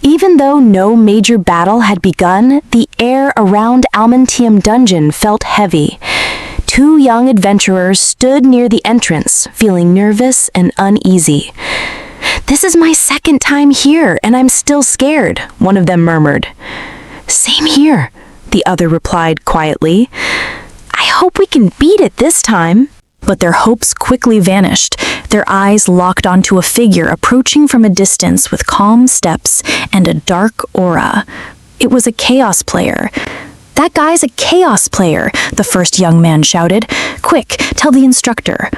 Even though no major battle had begun, the air around Almantium Dungeon felt heavy. Two young adventurers stood near the entrance, feeling nervous and uneasy. "This is my second time here, and I'm still scared," one of them murmured. "Same here," the other replied quietly. "I hope we can beat it this time." But their hopes quickly vanished. Their eyes locked onto a figure approaching from a distance with calm steps and a dark aura. It was a chaos player. "That guy's a chaos player," the first young man shouted. "Quick, tell the instructor."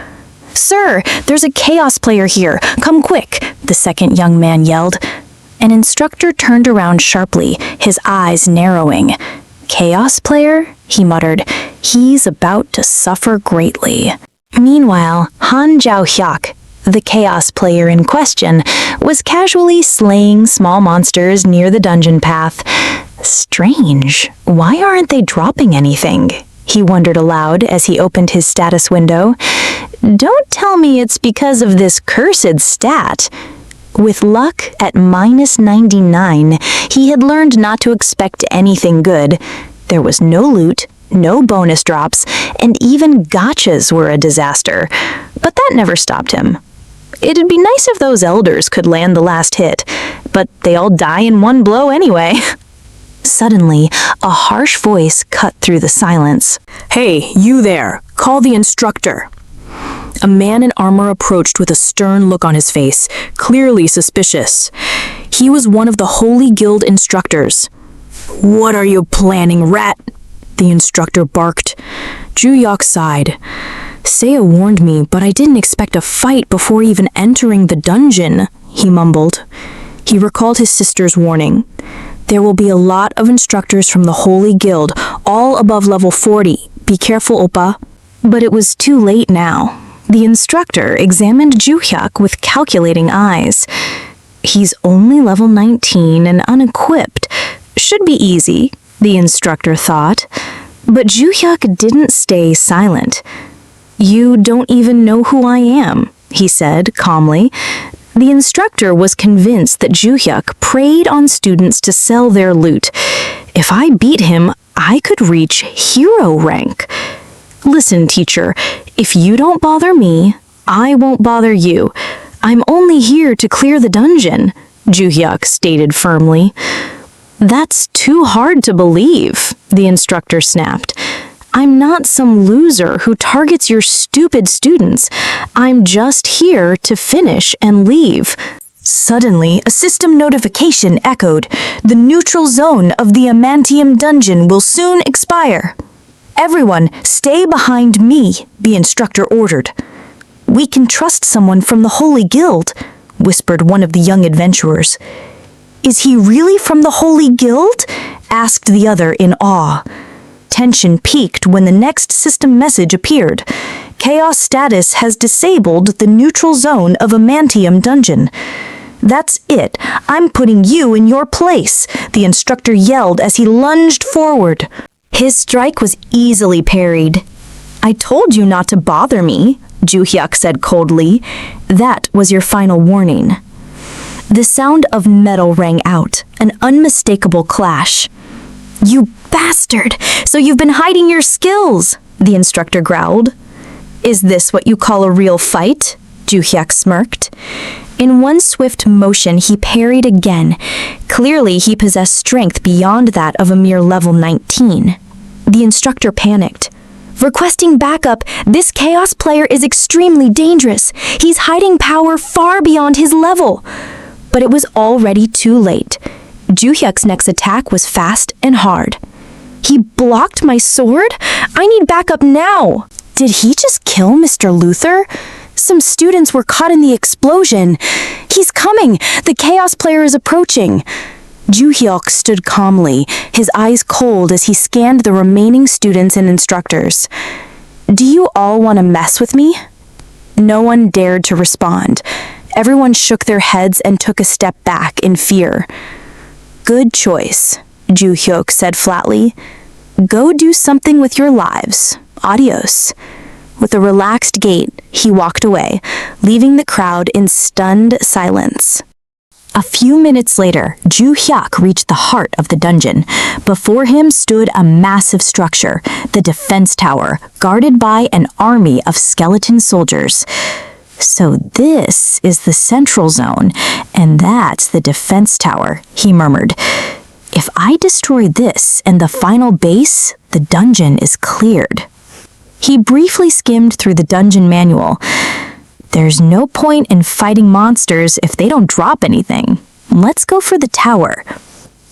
"Sir, there's a chaos player here. Come quick," the second young man yelled. An instructor turned around sharply, his eyes narrowing. "Chaos player?" he muttered. "He's about to suffer greatly." Meanwhile, Joo Hyeok, the chaos player in question, was casually slaying small monsters near the dungeon path. Strange, why aren't they dropping anything? He wondered aloud as he opened his status window. Don't tell me it's because of this cursed stat. With luck at -99, he had learned not to expect anything good. There was no loot, no bonus drops, and even gotchas were a disaster. But that never stopped him. It'd be nice if those elders could land the last hit, but they all die in one blow anyway. Suddenly, a harsh voice cut through the silence. "Hey, you there! Call the instructor!" A man in armor approached with a stern look on his face, clearly suspicious. He was one of the Holy Guild instructors. "What are you planning, rat?" the instructor barked. Joo Hyeok sighed. "Seiya warned me, but I didn't expect a fight before even entering the dungeon," he mumbled. He recalled his sister's warning. "There will be a lot of instructors from the Holy Guild, all above level 40. Be careful, Oppa." But it was too late now. The instructor examined Joo Hyeok with calculating eyes. He's only level 19 and unequipped. Should be easy, the instructor thought. But Joo Hyeok didn't stay silent. "You don't even know who I am," he said calmly. The instructor was convinced that Joo Hyeok preyed on students to sell their loot. If I beat him, I could reach hero rank. "Listen, teacher, if you don't bother me, I won't bother you. I'm only here to clear the dungeon," Joo Hyeok stated firmly. "That's too hard to believe," the instructor snapped. "I'm not some loser who targets your stupid students. I'm just here to finish and leave." Suddenly, a system notification echoed. "The neutral zone of the Amantium dungeon will soon expire. Everyone, stay behind me," the instructor ordered. "We can trust someone from the Holy Guild," whispered one of the young adventurers. "Is he really from the Holy Guild?" asked the other in awe. Tension peaked when the next system message appeared. "Chaos status has disabled the neutral zone of Amantium dungeon." "That's it. I'm putting you in your place," the instructor yelled as he lunged forward. His strike was easily parried. "I told you not to bother me," Joo Hyeok said coldly. "That was your final warning." The sound of metal rang out, an unmistakable clash. "You bastard! So you've been hiding your skills!" the instructor growled. "Is this what you call a real fight?" Joo Hyeok smirked. In one swift motion, he parried again. Clearly, he possessed strength beyond that of a mere level 19. The instructor panicked. "Requesting backup, this chaos player is extremely dangerous. He's hiding power far beyond his level." But it was already too late. Joo Hyeok's next attack was fast and hard. "He blocked my sword? I need backup now!" Did he just kill Mr. Luther? Some students were caught in the explosion. "He's coming! The chaos player is approaching!" Joo Hyeok stood calmly, his eyes cold as he scanned the remaining students and instructors. "Do you all want to mess with me?" No one dared to respond. Everyone shook their heads and took a step back in fear. "Good choice," Joo Hyeok said flatly. "Go do something with your lives. Adios." With a relaxed gait, he walked away, leaving the crowd in stunned silence. A few minutes later, Joo Hyeok reached the heart of the dungeon. Before him stood a massive structure, the defense tower, guarded by an army of skeleton soldiers. So this is the central zone, and that's the defense tower, he murmured. If I destroy this and the final base, the dungeon is cleared. He briefly skimmed through the dungeon manual. There's no point in fighting monsters if they don't drop anything. Let's go for the tower.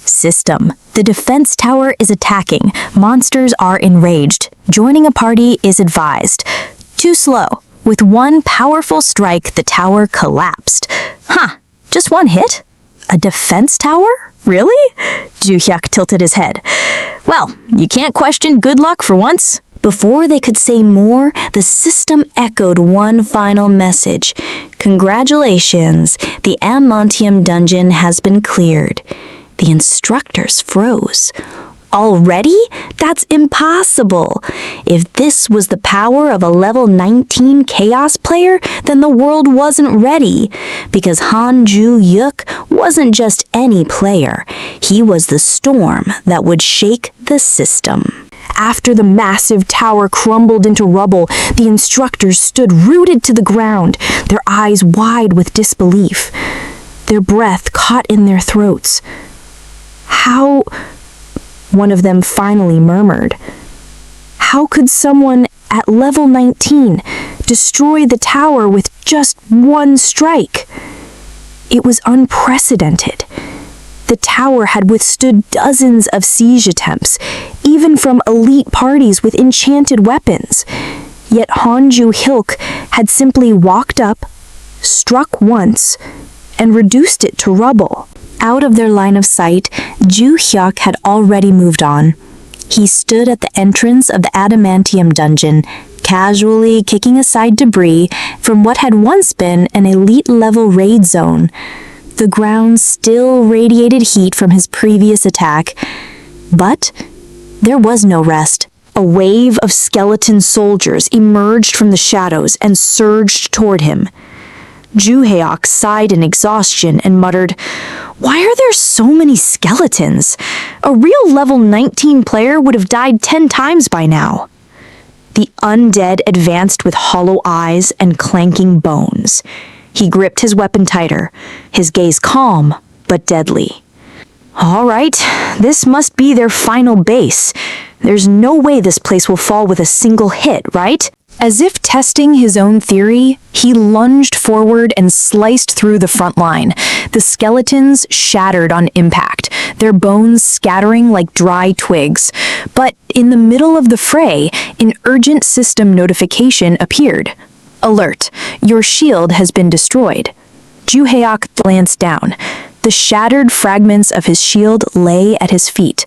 System. The defense tower is attacking. Monsters are enraged. Joining a party is advised. Too slow. With one powerful strike, the tower collapsed. Huh, just one hit? A defense tower? Really? Joo Hyeok tilted his head. Well, you can't question good luck for once. Before they could say more, the system echoed one final message. Congratulations, the Adamantium dungeon has been cleared. The instructors froze. Already? That's impossible. If this was the power of a level 19 chaos player, then the world wasn't ready. Because Joo Hyeok wasn't just any player. He was the storm that would shake the system. After the massive tower crumbled into rubble, the instructors stood rooted to the ground, their eyes wide with disbelief. Their breath caught in their throats. How... One of them finally murmured. How could someone at level 19 destroy the tower with just one strike? It was unprecedented. The tower had withstood dozens of siege attempts, even from elite parties with enchanted weapons. Yet Joo Hyeok had simply walked up, struck once, and reduced it to rubble. Out of their line of sight, Joo Hyeok had already moved on. He stood at the entrance of the Adamantium dungeon, casually kicking aside debris from what had once been an elite-level raid zone. The ground still radiated heat from his previous attack, but there was no rest. A wave of skeleton soldiers emerged from the shadows and surged toward him. Joo Hyeok sighed in exhaustion and muttered, "Why are there so many skeletons? A real level 19 player would have died 10 times by now." The undead advanced with hollow eyes and clanking bones. He gripped his weapon tighter, his gaze calm but deadly. "All right, this must be their final base. There's no way this place will fall with a single hit, right?" As if testing his own theory, he lunged forward and sliced through the front line. The skeletons shattered on impact, their bones scattering like dry twigs. But in the middle of the fray, an urgent system notification appeared. "Alert, your shield has been destroyed." Joo Hyeok glanced down. The shattered fragments of his shield lay at his feet.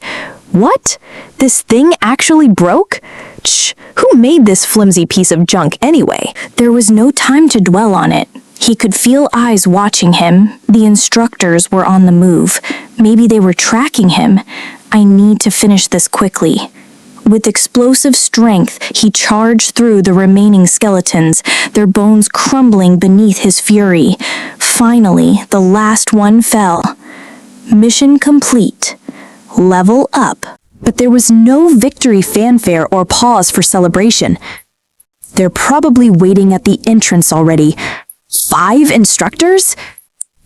What? This thing actually broke? Shh, who made this flimsy piece of junk anyway? There was no time to dwell on it. He could feel eyes watching him. The instructors were on the move. Maybe they were tracking him. I need to finish this quickly. With explosive strength, he charged through the remaining skeletons, their bones crumbling beneath his fury. Finally, the last one fell. Mission complete. Level up. But there was no victory fanfare or pause for celebration. They're probably waiting at the entrance already. 5 instructors?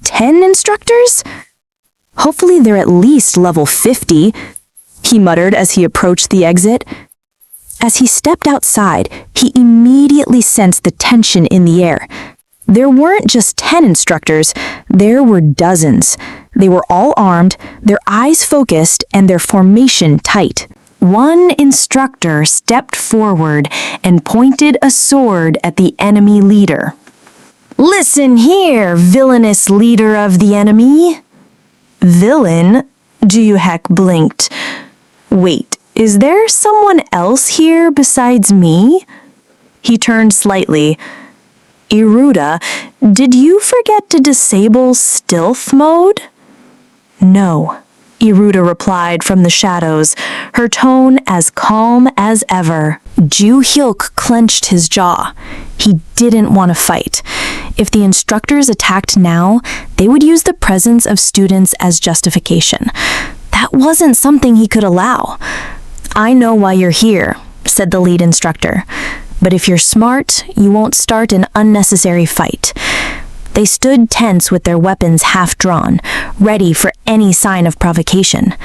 10 instructors? Hopefully they're at least level 50, he muttered as he approached the exit. As he stepped outside, he immediately sensed the tension in the air. There weren't just 10 instructors, there were dozens. They were all armed, their eyes focused, and their formation tight. One instructor stepped forward and pointed a sword at the enemy leader. "Listen here, villainous leader of the enemy." "Villain?" Joo Hyeok blinked. "Wait, is there someone else here besides me?" He turned slightly. "Iruta, did you forget to disable stealth mode?" "No," Iruta replied from the shadows, her tone as calm as ever. Joo Hyeok clenched his jaw. He didn't want to fight. If the instructors attacked now, they would use the presence of students as justification. That wasn't something he could allow. "I know why you're here," said the lead instructor. "But if you're smart, you won't start an unnecessary fight." They stood tense with their weapons half drawn, ready for any sign of provocation.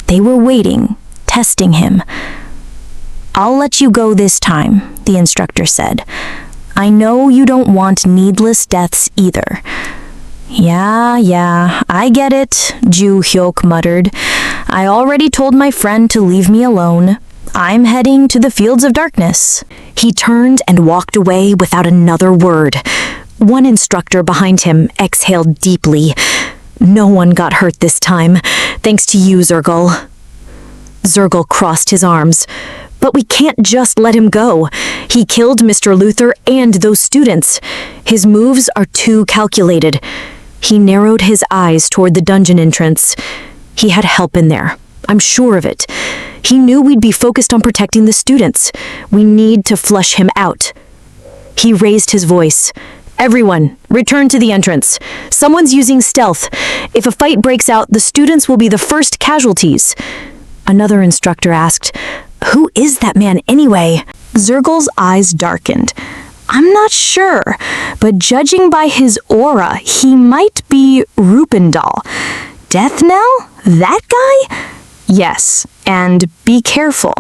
They were waiting, testing him. "I'll let you go this time," the instructor said. "I know you don't want needless deaths either." Yeah, I get it," Joo Hyeok muttered. "I already told my friend to leave me alone. I'm heading to the fields of darkness." He turned and walked away without another word. One instructor behind him exhaled deeply. "No one got hurt this time, thanks to you, Zergal." Zergal crossed his arms. "But we can't just let him go. He killed Mr. Luther and those students. His moves are too calculated." He narrowed his eyes toward the dungeon entrance. "He had help in there. I'm sure of it. He knew we'd be focused on protecting the students. We need to flush him out." He raised his voice. "Everyone, return to the entrance. Someone's using stealth. If a fight breaks out, the students will be the first casualties." Another instructor asked, "Who is that man anyway?" Zergal's eyes darkened. "I'm not sure, but judging by his aura, he might be Rupendal. Death Knell? That guy? Yes, and be careful.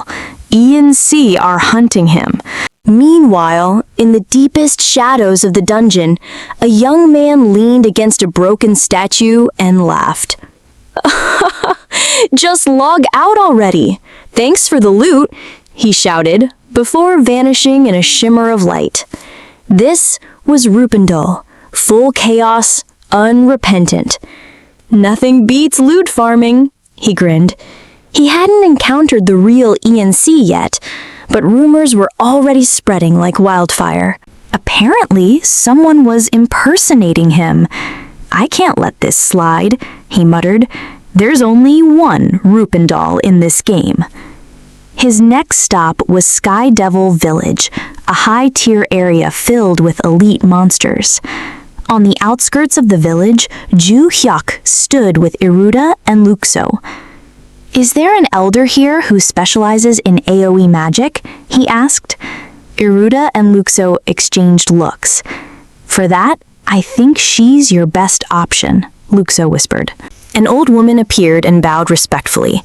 E and C are hunting him." Meanwhile, in the deepest shadows of the dungeon, a young man leaned against a broken statue and laughed. "Just log out already. Thanks for the loot," he shouted, before vanishing in a shimmer of light. This was Rupendal, full chaos, unrepentant. "Nothing beats loot farming," he grinned. He hadn't encountered the real ENC yet, but rumors were already spreading like wildfire. Apparently, someone was impersonating him. "I can't let this slide," he muttered. "There's only one Rupendal in this game." His next stop was Sky Devil Village, a high-tier area filled with elite monsters. On the outskirts of the village, Joo Hyeok stood with Iruta and Luxo. "Is there an elder here who specializes in AoE magic?" he asked. Iruta and Luxo exchanged looks. "For that, I think she's your best option," Luxo whispered. An old woman appeared and bowed respectfully.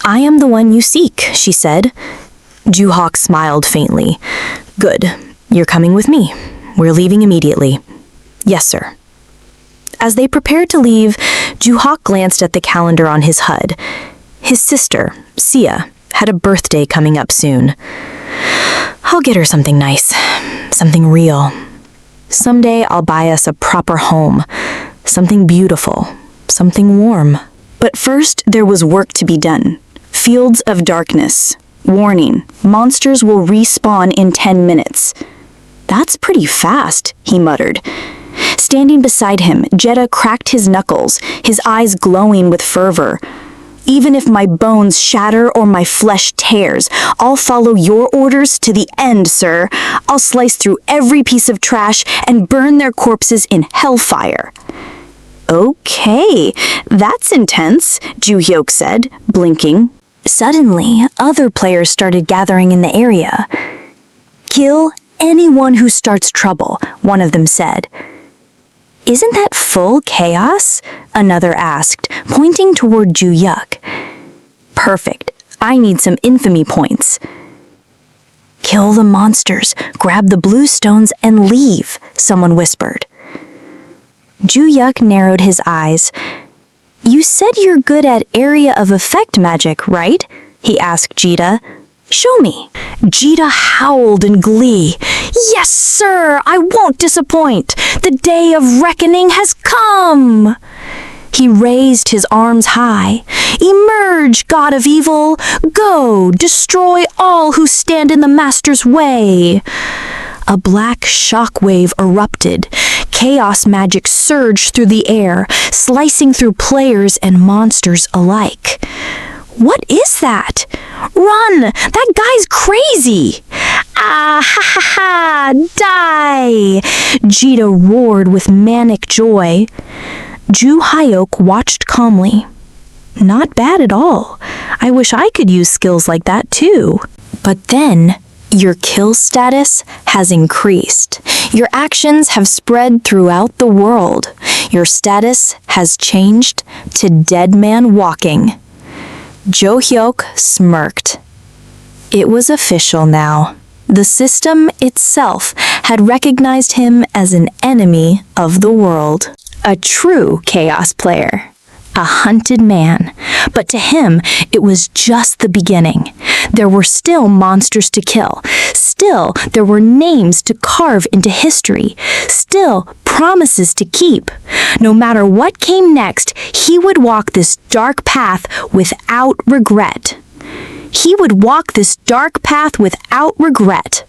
"I am the one you seek," she said. Joo Hyeok smiled faintly. "Good. You're coming with me. We're leaving immediately." "Yes, sir." As they prepared to leave, Joo Hyeok glanced at the calendar on his HUD. His sister, Sia, had a birthday coming up soon. "I'll get her something nice. Something real. Someday I'll buy us a proper home. Something beautiful. Something warm." But first, there was work to be done. Fields of darkness. Warning, monsters will respawn in 10 minutes. "That's pretty fast," he muttered. Standing beside him, Jeddah cracked his knuckles, his eyes glowing with fervor. "Even if my bones shatter or my flesh tears, I'll follow your orders to the end, sir. I'll slice through every piece of trash and burn their corpses in hellfire." "Okay, that's intense," Joo Hyeok said, blinking. Suddenly, other players started gathering in the area. "Kill anyone who starts trouble," one of them said. "Isn't that full chaos?" another asked, pointing toward Joo Hyeok. "Perfect. I need some infamy points." "Kill the monsters, grab the blue stones, and leave," someone whispered. Joo Hyeok narrowed his eyes. "You said you're good at area of effect magic, right?" he asked Jeddah. "Show me." Jeddah howled in glee. "Yes, sir, I won't disappoint. The day of reckoning has come." He raised his arms high. "Emerge, God of Evil! Go, destroy all who stand in the Master's way!" A black shockwave erupted. Chaos magic surged through the air, slicing through players and monsters alike. "What is that? Run! That guy's crazy!" Ah, ha ha ha, die! Jita roared with manic joy. Joo Hyeok watched calmly. Not bad at all. I wish I could use skills like that too. But then, your kill status has increased. Your actions have spread throughout the world. Your status has changed to dead man walking. Joo Hyeok smirked. It was official now. The system itself had recognized him as an enemy of the world. A true chaos player. A hunted man. But to him, it was just the beginning. There were still monsters to kill. Still, there were names to carve into history. Still, promises to keep. No matter what came next, he would walk this dark path without regret. He would walk this dark path without regret.